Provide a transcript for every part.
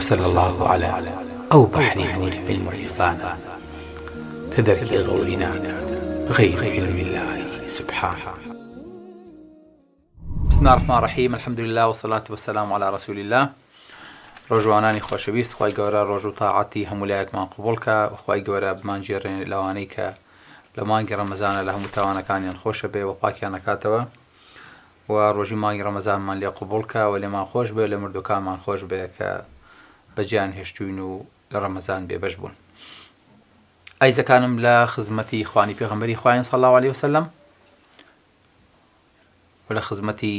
وصلى الله على أو بحر نور علم عرفانا كدرك غورنا غير علم الله سبحانه. بسم الله الرحمن الرحيم. الحمد لله والصلاة والسلام على رسول الله. ڕۆژوانانی خۆشەویست، خی گەورە ڕۆژ و تاعاتی هەمولایەکمان قوبڵکە، خی گەورە بمان گێڕێن لەوانەی کە لە مانگی ڕەمەزانە لە هەموو تاوانەکانیان خۆشە بێ و پاکیان نەکاتەوە و ڕۆژی مانگی ڕەمەزانمان لێ قوبڵکە و لێمان خۆش بێ، لە مردوەکانمان خۆش بێ کە بەجیان هێشتوین و لە ڕەمەزان بێبەش بوون. ئایزەکانم لە خزمەتی خوانی پێغەمبەری خوایان صلی الله علیه وسلم و لە خزمەتی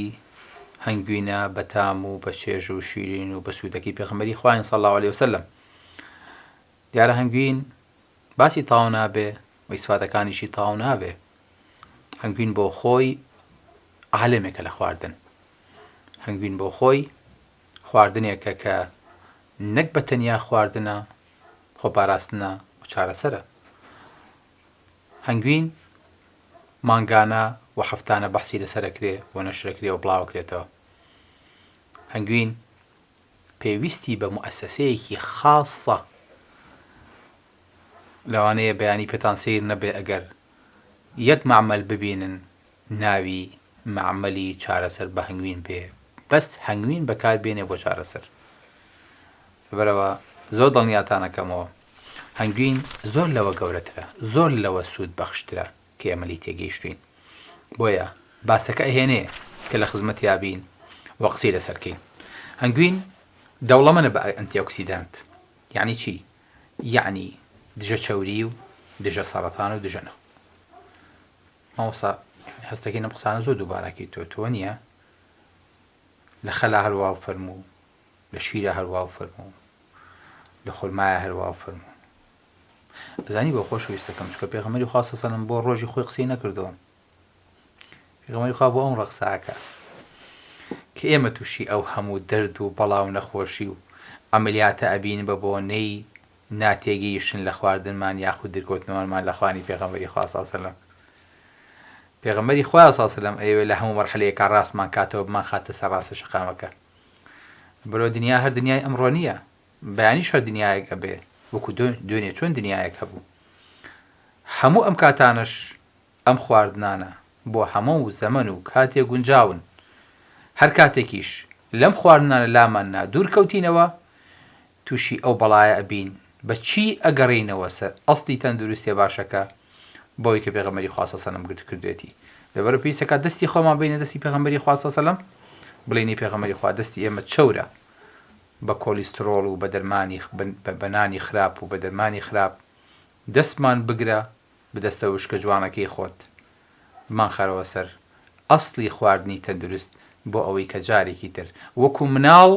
هەنگوینە بەتام و بە چێژ و شیرین و بە سوودەکی پێغەمبەری خوایان صلی الله علیه وسلم. دیارە هەنگوین باسی تاو نابێ و ئیسفادەکانیشی تاو نابێ. هەنگوین بۆ خۆی عالمێکە لە خواردن، هەنگوین بۆ خۆی خواردنێکە کە نەک بە تەنیا خواردنە، خۆپاراستنە و چارەسەرە. هەنگوین مانگانە و هەفتانە بەحسی لەسەرەکرێ و نەشرەکرێ و بڵاوکرێتەوە. هەنگوین پێویستی بە موئەسسەسەیەکی خاصە، لەوانەیە بەیانی پێتان سیر نەبێ ئەگەر یەک مەعمەل ببینن ناوی مەعمەلی چارەسەر بە هەنگوین بێ، بەس هەنگوین بەکاربێنێ بۆ چارەسەر. لەبەرەوە زۆر دڵنیاتانەکەمەوە هەنگوین زۆر لەوە گەورەترە، زۆر لەوە سوود بەخشترە کە ئێمەلی تێگەیشتوین. بۆیە باسەکە ئەهێنێ کە لە خزمەتی یابین و قسەی لەسەرکەین. هەنگوین دەوڵەمەنە بە ئەنتیۆکسیدانت. یعنی چی؟ یعنی دژە چەوری و دژە سەرەتان و دژە نەخ. ماوەسا هەستەکەی نەم قسانە زۆر دووبارەکەی تۆ نییە؟ لە خەلا هەروە فەرموو، لە شیرە هەروە فەرموو، لە خولمایە هەروە فەرموو. بزانی بۆ خۆشەویستەکەم چکە پێغەمبەری خوا سەڵ سەلەم بۆ ڕۆژی خۆی قسەی نەکردەوە. پێغەمبەری خوا بۆ ئەم ڕەقساکە کە ئێمە تووشی ئەو هەموو دەرد و بەڵاو نەخۆشی و ئەمەلیاتە ئەبین بە بۆنەی ناتێگەیشتن لە خواردنمان یاخود دەرکەوتنەوەمان لە خوانی پێغەمبەری خوا سەڵ سەلەم. پێغەمبەری خوا سەڵ سەلەم ئەیوێ لە هەموو مەرحەلەیەکە ڕاستمان کاتەوە بمان خاتە سەر ڕاستە شەقامەکە. بەرەو دنیا هەر دنیای ئەمڕۆ نییە، بەیانیش هەر دنیایەک ئەبێ، وەکو دوێنێ چۆن دنیایەک هەبوو. هەموو ئەم کاتانش ئەم خواردنانە بۆ هەموو زەمەن و کاتێک گونجاون. هەر کاتێکیش لەم خواردنانە لاماننا دوور کەوتینەوە تووشی ئەو بەڵایە ئەبین بە چی ئەگەڕێینەوە سەر ئەسڵی تەندروستیە باشەکە بۆی کە پێغەمبەری خوا سەڵ سەلەم گرت کردوێتی. لەبەرەوە پێویستەکە دەستی خۆمان بینە دەستی پێغەمبەری خوا سەڵ سەلەم، بڵێنی پێغەمبەری خوا دەستی ئێمە چەورە بە کۆلیسترۆڵ و بە دەرمانی بەنانی خراپ و بە دەرمانی خراپ. دەستمان بگرە بدەستە وشکە جوانەکەی خۆت، بمان خەرەوە سەر ئەسڵی خواردنی تەندروست بۆ ئەوەی کە جارێکی تر وەکو مناڵ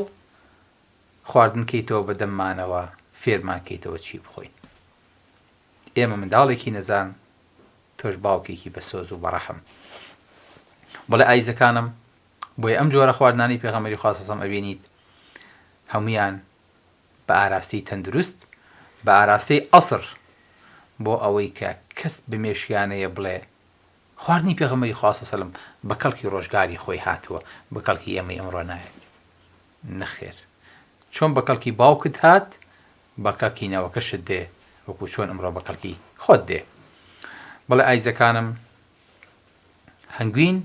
خواردن کەیتەوە بە دەممانەوە فێرمان کەیتەوە چی بخۆین. ئێمە منداڵێکی نەزان، تۆش باوکێکی بە سۆز و بەڕەحم. بەڵێ ئایزەکانم، بۆیە ئەم جۆرە خواردنانی پێغەمبەری خوا سەڵ سەلەم ئەبینیت هەمویان بە ئاراستەی تەندروست، بە ئاراستەی ئەسڕ، بۆ ئەوەی کە کەس بمێشیانەیە بڵێ خواردنی پێغەمبەری خوا سەڵ سەلەم بە کەڵکی ڕۆژگاری خۆی هاتووە، بە کەڵکی ئێمەی ئەمڕۆ نایەت. نەخێر، چۆن بە کەڵکی باوکت هات بە کەڵکی نەوەکەشت دێ، وەکو چۆن ئەمڕۆ بە کەڵکی خۆت دێ. بەڵێ ئایزەکانم، هەنگوین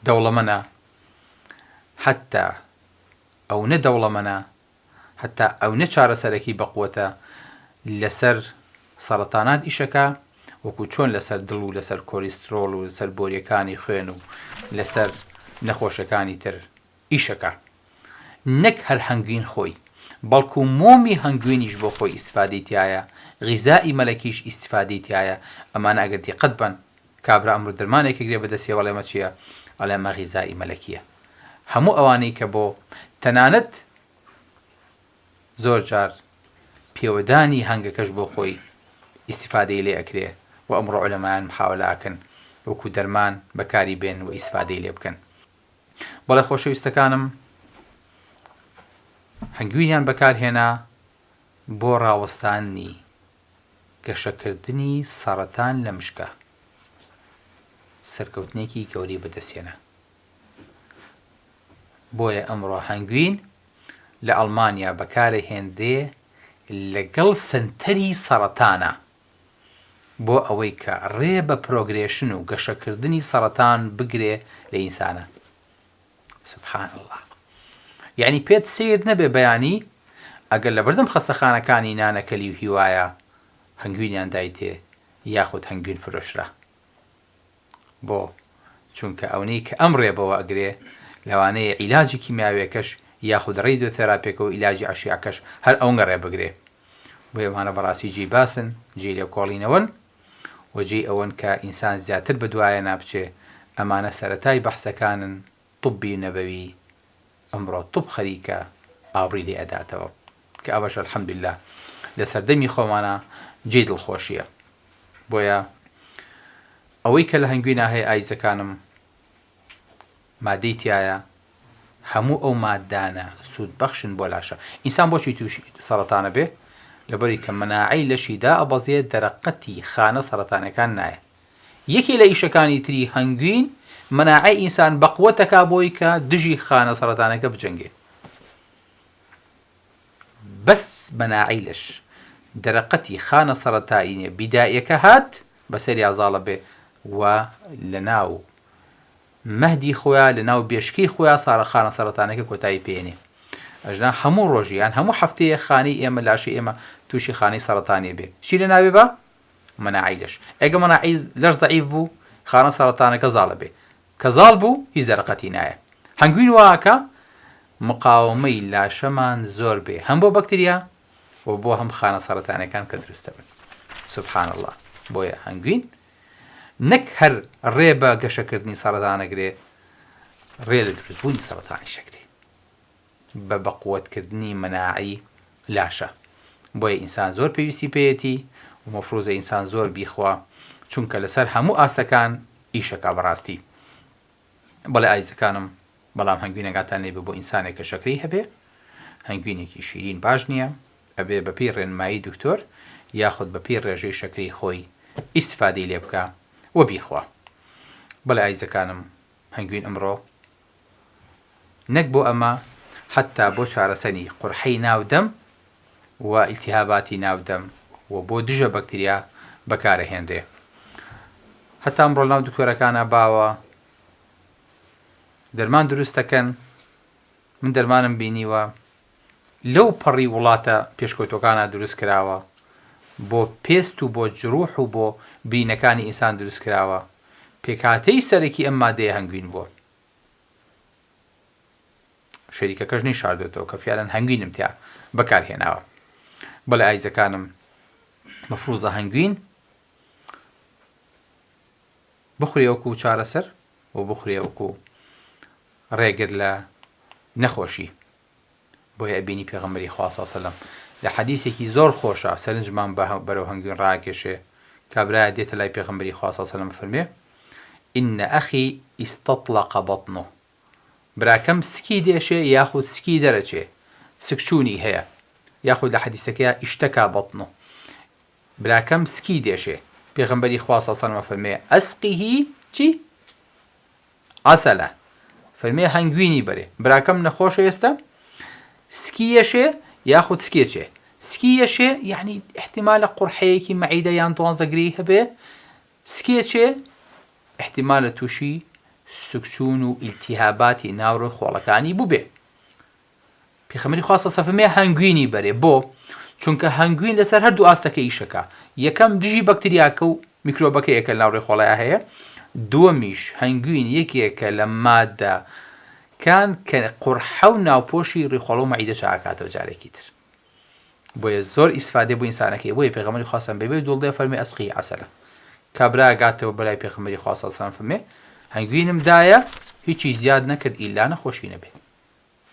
دەوڵەمەنە، حتا ئەو نەدەوڵەمەنە، حتا ئەو نەچارەسەرەکی بەقووەتە لەسەر سەرەتانات ئیشەکە، وەکو چۆن لەسەر دڵ و لەسەر کۆلیسترۆڵ و لەسەر بۆریەکانی خوێن و لەسەر نەخۆشەکانی تر ئیشەکە. نەک هەر هەنگوین خۆی، بەڵکو مۆمی هەنگوینیش بۆ خۆی ئیسفادەی تایە، غیزای مەلەکیش ئیسفادەی تایە. ئەمانە ئەگەر دیقەت بن، کابرا ئەمڕۆ دەرمانێکی گرێ بەدەستێ وەڵێ ئەمە چییە؟ ئەڵێ ئەمە غیزای مەلەکیە. هەموو ئەوانەی کە بۆ تەنانەت زۆر جار پێوەدانی هەنگەکەش بۆ خۆی ئیسفادەی لێ ئەکرێ و ئەمڕۆ عولەمایان محاولەکەن وەکو دەرمان بەکاری بێن و ئیسفادەی لێ بکەن. بەڵێ خۆشەویستەکانم، هەنگوینیان بەکارهێنا بۆ ڕاوەستانی گەشەکردنی سەرەتان لە مشکە، سەرکەوتنێکی گەوری بەدەستێنە. بۆیە ئەمڕۆ هەنگوین لە ئەڵمانیا بەکارەهێنرێ لەگەڵ سنتەری سەرەتانە بۆ ئەوەی کە ڕێ بە پرۆگرێشن و گەشەکردنی سەرەتان بگرێ لە ئینسانە. سبحان الله. یعنی پێت سیر نەبێ بەیانی ئەگەر لە بەردەم خەستەخانەکانی نانەکەلی و هیوایە هەنگوینیان دایتێ یاخود هەنگوین فرۆشرا، بۆ چونکە ئەوەی کە ئەم ڕێبەوە ئەگرێ لەوانەیە عیلاجی کیمیاویەکەش یاخود ڕێیدۆتێراپیەکە و عیلاجی عەشیعەکەش هەر ئەوەنگە ڕێبگرێ. بۆ ئێمانە بەڕاستی جێی باسن، جێی لێ کۆڵینەوەن و جێی ئەوەن کە ئینسان زیاتر بەدوایە نابچێ. ئەمانە سەرەتای بەحسەکانن طبی نەبەوی. ئەمڕۆ طب خەریکە ئاوڕی لێ ئەداتەوە کە ئەوەش ئەلحەمدولله لە سەردەمی خۆمانە جێی دڵخۆشیە. بۆیە ئەوەی کە لە هەنگوینە هەیە ئایزەکانم مادەی تایە هەموو ئەو مادانە سوود بەخشن بۆ لاشە. ئینسان بۆچی تووشی سەرەتانە بێ؟ لەبەری کە مەناعەی لەشیدا ئەبەزێت دەرەقەتی خانە سەرەتانەکان نایە. یەکێ لە ئیشەکانی تری هەنگوین مەناعەی ئینسان بەقوەتەکا بۆی کە دژی خانە سەرەتانەکە بجەنگێ. بەس مەناعەی لەش دەرەقەتی خانە سەرەتاییە بیداییەکە هات بەسەری ئازاڵە بێ و لە ناو مەهدی خۆیان لە ناو بێشکەی خۆیان خانە سەرەتانەکە کۆتایی پێێنێ. ئەژنا هەموو ڕۆژیان هەموو هەفتەیە خانی ئێمە لاشی ئێمە تووشی خانەی سەرەتانی بێ. چی لە ناوێ بە؟ مەناعەی لەش. ئەگە مەناعەی لەش زەعیف بوو خانە سەرەتانەکە زاڵە بێ، کە زاڵ بوو هیچ دەرەقەتی نایە. هەنگوین واکە مقاومەی لاشەمان زۆر بێ، هەم بۆ بەکتریا و بۆ هەم خانە سەرەتانەکان کە دروستە بن. سبحان الله. بۆیە هەنگوین نەک هەر ڕێ بە گەشەکردنی سەرەتانەگرێ، ڕێ لە دروستبوونی سەرەتانی شەکرێ بە بەقوەتکردنی مەناعی لاشە. بۆیە ئینسان زۆر پێویستی پێیەتی و مەفروزە ئینسان زۆر بیخوا، چونکە لەسەر هەموو ئاستەکان ئیشەکە بەڕاستی. بەڵێ ئایزەکانم، بەڵام هەنگوینەکاتان لێ بۆ ئینسانێک کە شەکرەی هەبێ، هەنگوینێکی شیرین باش نییە، ئەبێ بەپێی ڕێنمایی دکتۆر یاخود بەپێی ڕێژەی شەکرەی خۆی ئیستفادەی لێ بکە و بیخوا. بەڵێ ئایزەکانم، هەنگوین ئەمڕۆ نەک بۆ ئەمە حتا بۆ چارەسەری قورحەی ناودەم و ئیلتیهاباتی ناودەم و بۆ دژە بەکتریا بەکارەهێنرێ. هەتا ئەمڕۆ ناو دکتۆرەکانە باوە دەرمان دروست دەکەن. من دەرمانم بینیوە لەو پەڕی وڵاتە پێشکەوتوەکانە دروست کراوە بۆ پێست و بۆ جروح و بۆ بینەکانی ئینسان دروست کراوە، پێکاتەی سەرەکی ئەم مادەیە هەنگوین بووە. شەریکەکەش نیشاردێتەوە کە فیانەن هەنگوینم تیا بەکارهێناوە. بەڵێ ئایزەکانم، مەفروزە هەنگوین بخورێ وەکو چارەسەر و بخورێ وەکو ڕێگر لە نەخۆشی. بۆیە ئەبینی پێغەمبەری خوا صلی الله علیه و سلم لە حەدیثێکی زۆر خۆشە سەرنجمان بەرەو هەنگوین ڕاکێشێ، کابرایە دێتە لای پێغەمبەری خوا صلی الله علیه و سلم فەرمێ: ئین ئەخی ئیستەطلق بەطنه، براکەم سکی دێشێ یاخود سکی دەرەچێ، سکچوونی هەیە، یاخود لە حەدیثەکەیە ئیشتەکا بەطنه، براکەم سکی دێشێ. پێغەمبەری خوا صلی الله علیه و سلم فەرمێ: ئەسقیهی چی؟ عەسەلە. فەرمێ هەنگوینی بەرێ. براکەم نەخۆشە ئێستا سکیەشێ یاخود سکێچێ. سکیەشێ یعنی احتیمالە قورحەیەکی مەعیدە یان دۆنزەگری هەبێ، سکێچێ احتیمالە تووشی سکچوون و ئیلتیهاباتی ناوڕۆی خۆڵەکانی بوو بێ. پێغەمبەری خوا صلی الله علیه و سلم فەرمێ هەنگوینی بەرێ. بۆ چونکە هەنگوین لەسەر هەردوو ئاستەکە ئیشەکە. یەکەم دژی بەکتریاکە و میکرۆبەکە یەکە ناوڕێی خۆڵەیە هەیە، دووەمیش هەنگوین یەکێکە لە مادە کان کە قورحە و ناوپۆشی ڕێخۆڵە و مەعیدە چاکاتەوە جارێکی تر. بۆیە زۆر ئیسفادێ بۆ ئینسانەکەی. بۆیە پێغەمبەری خوا صلی الله علیه و سلم بەبێ دڵدێ فەرمێ ئەسقی عەسەلە. کابرا گاتەوە بەلای پێغەمبەری خوا صلی الله علیه و سلم فەرمێ هەنگوینم دایە، هیچی زیاد نەکرد ئیلا نەخۆشی نەبێ.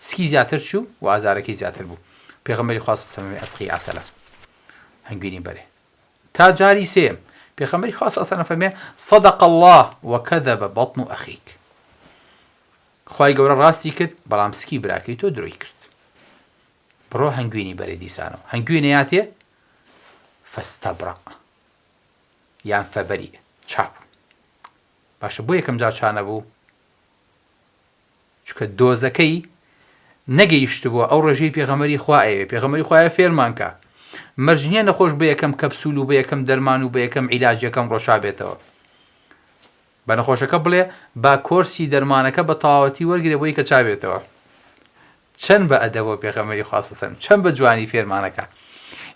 سکی زیاتر چوو و ئازارەکەی زیاتر بوو. پێغەمبەری خوا صلی الله علیه و سلم ئەسقی عەسەلە، هەنگوینی بەرێ. تا جاری سێم پێغەمبەری خوا صلی الله علیه و سلم فەرمێ صدق الله وكذب بطن أخيك، خوای گەورە ڕاستی کرد بەڵام سکی براکەی تۆ درۆی کرد. بڕۆ هەنگوینی بەرێ دیسانەوە. هەنگوینە یاتێ فەستەبرەق یان فەبەری چاپ. باشە بۆ یەکەم جار چانە بوو چونکە دۆزەکەی نەگەیشتبووە ئەو ڕێژەی پێغەمبەری خوا ئەوێ پێغەمبەری خوایە فێرمانکە مەرجنیە نەخۆش بە یەکەم کەپسول و بە یەکەم دەرمان و بە یەکەم عیلاج یەکەم ڕۆژا بێتەوە بە نەخۆشەکە بڵێ با کۆرسی دەرمانەکە بە تەواوەتی وەرگرێ بۆی کە چابێتەوە چەند بە ئەدەبە پێغەمبەری خوا سەسەن چەند بە جوانی فێرمانەکە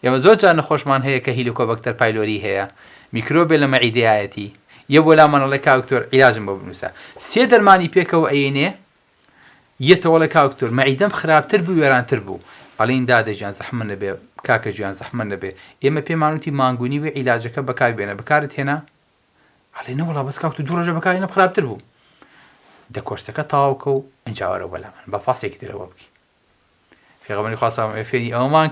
ئێمە زۆر جار نەخۆشمان هەیە کە هیلیکۆبەکتەر پایلۆری هەیە میکرۆبێ لە مەعیدەیەتی یە بۆ لامانەڵێ کاکتۆر عیلاجم بۆ بنووسە سێ دەرمانی پێکەوە ئەینێ یەتەوە لە کاکتۆر مەعیدەم خراپتر بوو وێرانتر بوو ئەڵێن دادەجیان زەحمە نەبێ کاکە گیان زەحمە نەبێ ئێمە پێمانوتی مانگونی و عیلاجەکە بەکاربێنە بەکارت هێنا ئەڵێ نەوەڵا بەس کاکتۆر دوو ڕۆژە بەکارهێنا خراپتر بوو دە کۆرسەکە تاواوکە و ئەنجاوەرە بەلامەن بە فاسێکی ترەوە بکە پێغەمبەری خوا سەڵام فێری ئەومان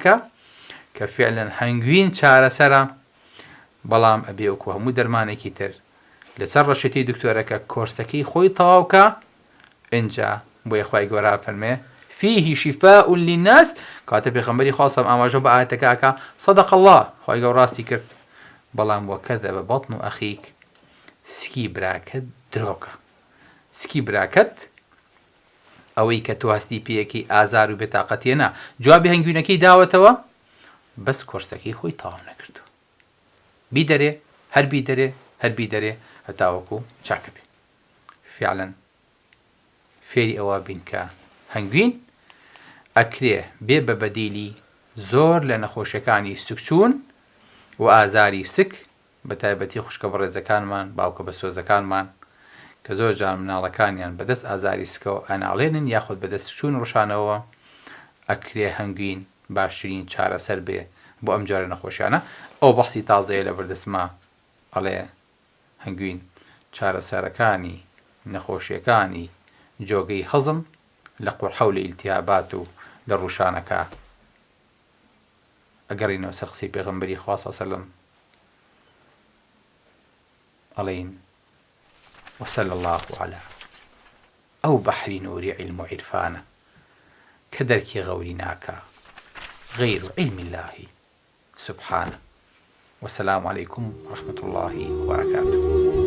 کە فعلەن هەنگوین چارەسەرە بەڵام ئەبێ وەکو هەموو دەرمانێکی تر لەسەر ڕەشەتی دکتۆرەکە کۆرسەکەی خۆی تەواوکە ئینجا بۆیە خوای گەورە فەرمێ فيه شفاء للناس کاتە پێغەمبەری خوا سەڵام ئاماژە بە ئاەتەکە صدق الله خوای گەورە ڕاستی کرد بەڵام وەکەذەب بەطن ئەخیک سکی براکەت درۆکە سکی براکەت ئەوەی کە تواستی پێیەکی ئازار و بێتاقەتێنە جوابی هەنگوینەکەی داوەتەوە بەس کۆرسەکەی خۆی تەواو نەکردو بیدەرێ هەر بیدەرێ هەر بیدەرێ هەتاوەکو چاکە بێ فعلەن فێری ئەوە بین کە هەنگوین ئەکرێ بێ بە بەدیلی زۆر لە نەخۆشیەکانی سکچوون و ئازاری سک بە تایبەتی خوشکە بەڕێزەکانمان باوکە بە سۆزەکانمان کە زۆر جار مناڵەکانیان بەدەست ئازاری سکەوە ئەناڵێنن یاخود بەدەست چوون ڕۆژانەوە ئەکرێ هەنگوین باشترین چارەسەر بێ بۆ ئەم جارە نەخۆشیانە ئەو بەحسی تازەیە لە بەردەسما ئەڵێ هەنگوین چارەسەرەکانی نەخۆشیەکانی جۆگەی هەزم لە قورحە و لە ئیلتیابات و لە ڕوشانەکە ئەگەڕینەوە سەر قسەی پێغەمبەری خوا صلی الله علیه وسلم ئەڵێن وصلى الله على أو بحر نور علم عرفانه كدرك غورناك غير علم الله سبحانه والسلام عليكم ورحمة الله وبركاته